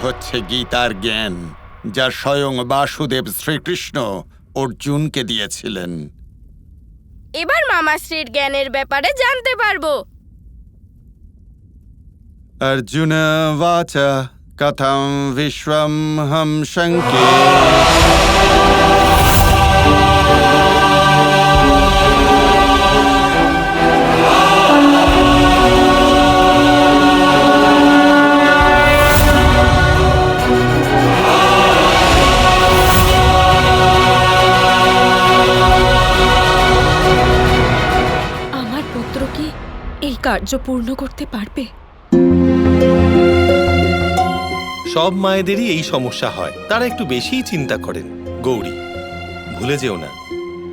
হচ্ছে গীতার জ্ঞান, যা স্বয়ং বাসুদেব শ্রীকৃষ্ণ অর্জুনকে দিয়েছিলেন। এবার মামাশ্রীর জ্ঞানের ব্যাপারে জানতে পারবো। অর্জুন বাচ কথম বিশ্বম হম শঙ্কে। আমার পুত্র কি এই কার্য পূর্ণ করতে পারবে? সব মায়েদেরই এই সমস্যা হয়, তারা একটু বেশিই চিন্তা করেন। গৌরী, ভুলে যেও না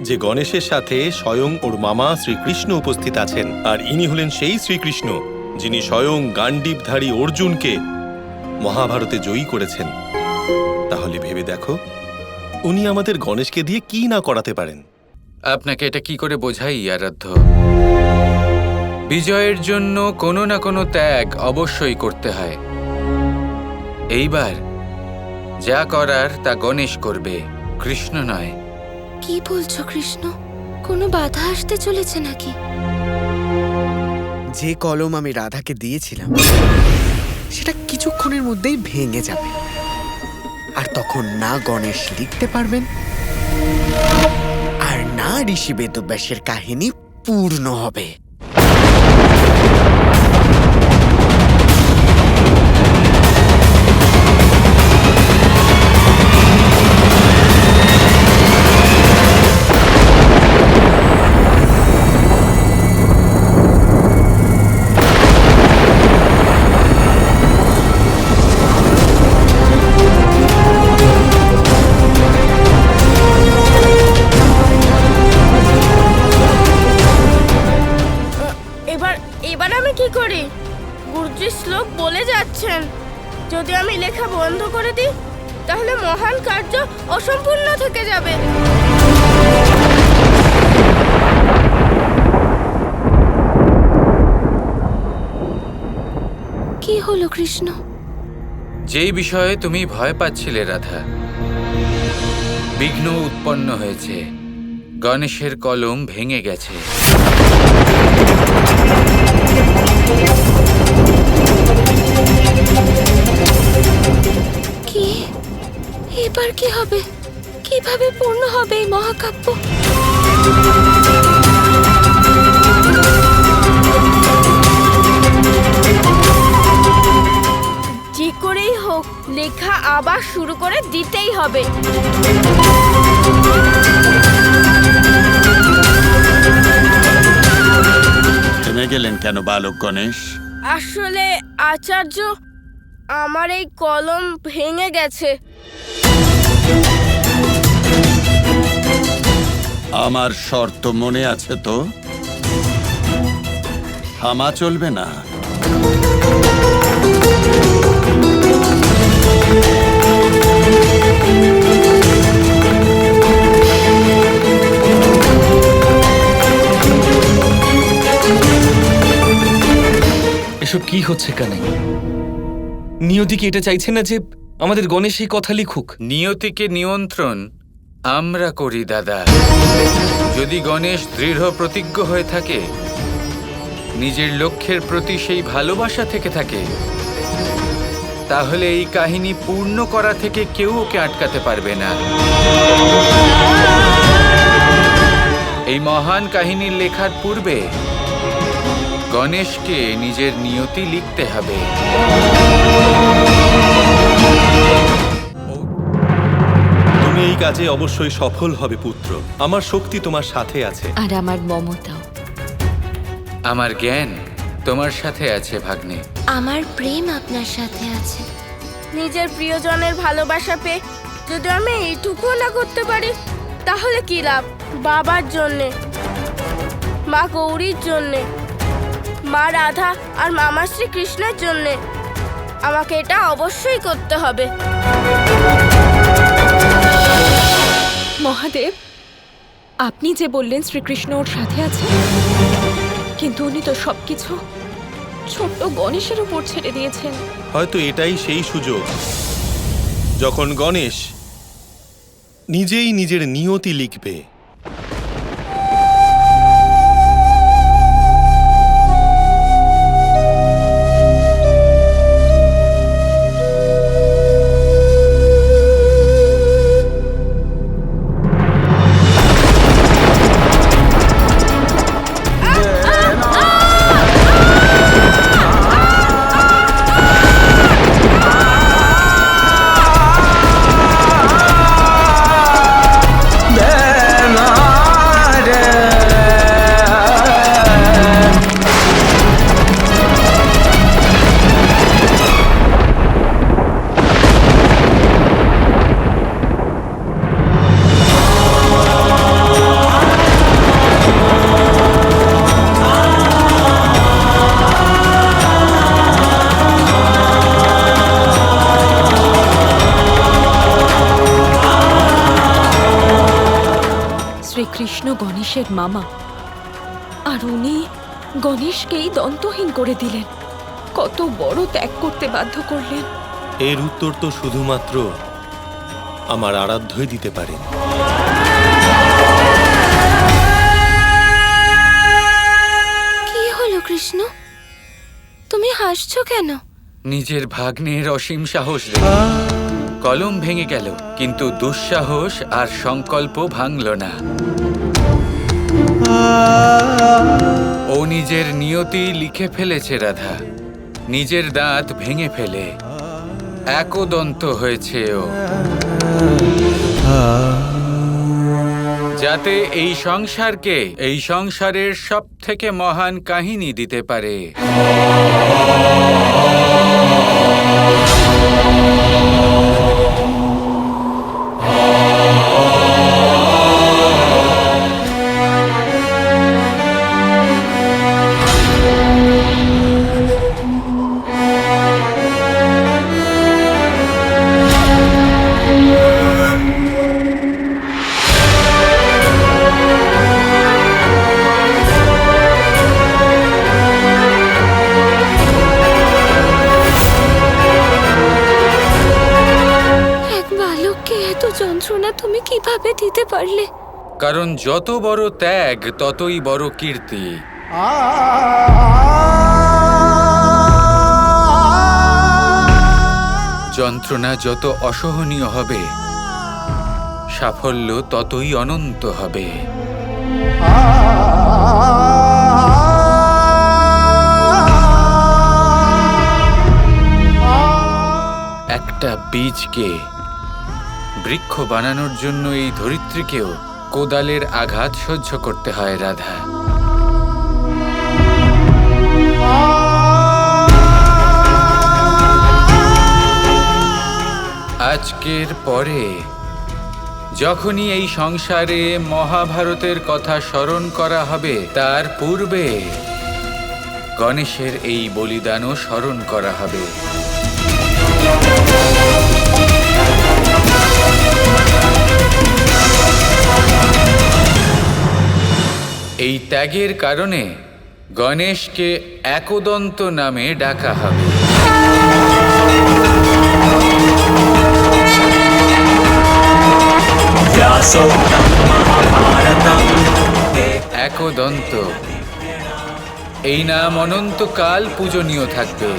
যে গণেশের সাথে স্বয়ং ওর মামা শ্রীকৃষ্ণ উপস্থিত আছেন, আর ইনি হলেন সেই শ্রীকৃষ্ণ যিনি স্বয়ং গান্ডীবধারী অর্জুনকে মহাভারতে জয়ী করেছেন। তাহলে ভেবে দেখো, উনি আমাদের গণেশকে দিয়ে কি না করাতে পারেন। আপনাকে এটা কি করে বোঝাই আরাধ্য? বিজয়ের জন্য কোনো না কোনো ত্যাগ অবশ্যই করতে হয়। এইবার যা করার তা গণেশ করবে, কৃষ্ণ নয়। কি বলছো কৃষ্ণ? কোনো বাধা আসতে চলেছে নাকি? যে কলম আমি রাধাকে দিয়েছিলাম সেটা কিছুক্ষণের মধ্যেই ভেঙে যাবে, আর তখন না গণেশ লিখতে পারবেন আর না ঋষি বেদব্যাসের কাহিনী পূর্ণ হবে। এবার আমি কি করি? গুরুজি শ্লোক বলে যাচ্ছেন, যদি আমি লেখা বন্ধ করে দিই তাহলে মহান কার্য অসম্পূর্ণ থেকে যাবে। কি হলো কৃষ্ণ? যেই বিষয়ে তুমি ভয় পাচ্ছিলে রাধা, বিঘ্ন উৎপন্ন হয়েছে। গণেশের কলম ভেঙে গেছে। কি? এবার কি হবে? কিভাবে পূর্ণ হবে এই মহাকাব্য? যে করেই হোক লেখা আবার শুরু করে দিতেই হবে। থেমে গেলেন কেন বালক গণেশ? আসলে আচার্য, আমার এই কলম ভেঙে গেছে। আমার শর্ত মনে আছে তো? থামা চলবে না। এসব কি হচ্ছে কানে? নিয়তি কি এটা চাইছে না যে আমাদের গণেশ এই কথা লিখুক? নিয়তিকে নিয়ন্ত্রণ আমরা করি দাদা। যদি গণেশ দৃঢ় প্রতিজ্ঞ হয়ে থাকে, নিজের লক্ষ্যের প্রতি সেই ভালোবাসা থেকে থাকে, তাহলে এই কাহিনী পূর্ণ করা থেকে কেউ ওকে আটকাতে পারবে না। এই মহান কাহিনীর লেখার পূর্বে গণেশকে নিজের নিয়তি লিখতে হবে। তুমি এই কাজে অবশ্যই সফল হবে পুত্র। আমার শক্তি তোমার সাথে আছে। আর আমার মমতাও। আমার জ্ঞান তোমার সাথে আছে ভাগ্নে। আমার প্রেম আপনার সাথে আছে। নিজের প্রিয়জনের ভালোবাসা পেয়ে যদি আমি এইটুকুও না করতে পারি তাহলে কি লাভ? বাবার জন্যে, মা গৌরীর জন্যে, মা রাধা আর মামা শ্রীকৃষ্ণের জন্যে আমাকে এটা অবশ্যই করতে হবে। মহাদেব, আপনি যে বললেন শ্রীকৃষ্ণ ওর সাথে আছে, কিন্তু উনি তো সবকিছু ছোট্ট গণেশের উপর ছেড়ে দিয়েছেন। হয়তো এটাই সেই সুযোগ যখন গণেশ নিজেই নিজের নিয়তি লিখবে। শ্রীকৃষ্ণ গণেশের মামা, আর উনি গণেশকেই দন্তহীন করে দিলেন। কত বড় ত্যাগ করতে বাধ্য করলেন। এর উত্তর তো শুধুমাত্র আমার আরাধ্যই দিতে পারেন। কি হলো কৃষ্ণ, তুমি হাসছো কেন? নিজের ভাগ্নের অসীম সাহস দেখে কলম ভেঙে গেল, কিন্তু দুঃসাহস আর সংকল্প ভাঙল না। ও নিজের নিয়তি লিখে ফেলেছে রাধা, নিজের দাঁত ভেঙে ফেলে একদন্ত হয়েছে ও, যাতে এই সংসারকে, এই সংসারের সব থেকে মহান কাহিনী দিতে পারে। যন্ত্রণা তুমি কিভাবে দিতে পারলে? কারণ যত বড় ত্যাগ ততই বড় কীর্তি। যন্ত্রণা যত অসহনীয় হবে, সাফল্য ততই অনন্ত হবে। একটা বীজকে বৃক্ষ বানানোর জন্য এই ধরিত্রীকেও কোদালের আঘাত সহ্য করতে হয় রাধা। আজকের পরে যখনই এই সংসারে মহাভারতের কথা স্মরণ করা হবে, তার পূর্বে গণেশের এই বলিদানও স্মরণ করা হবে। এই ত্যাগের কারণে গণেশকে একদন্ত নামে ডাকা হবে। একদন্ত এই নাম অনন্তকাল পূজনীয় থাকবে।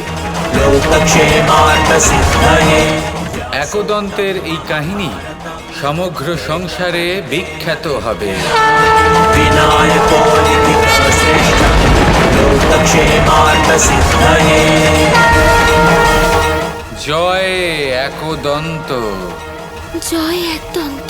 একদন্তের এই কাহিনী সমগ্র সংসারে বিখ্যাত হবে। জয় একদন্ত। জয় একদন্ত।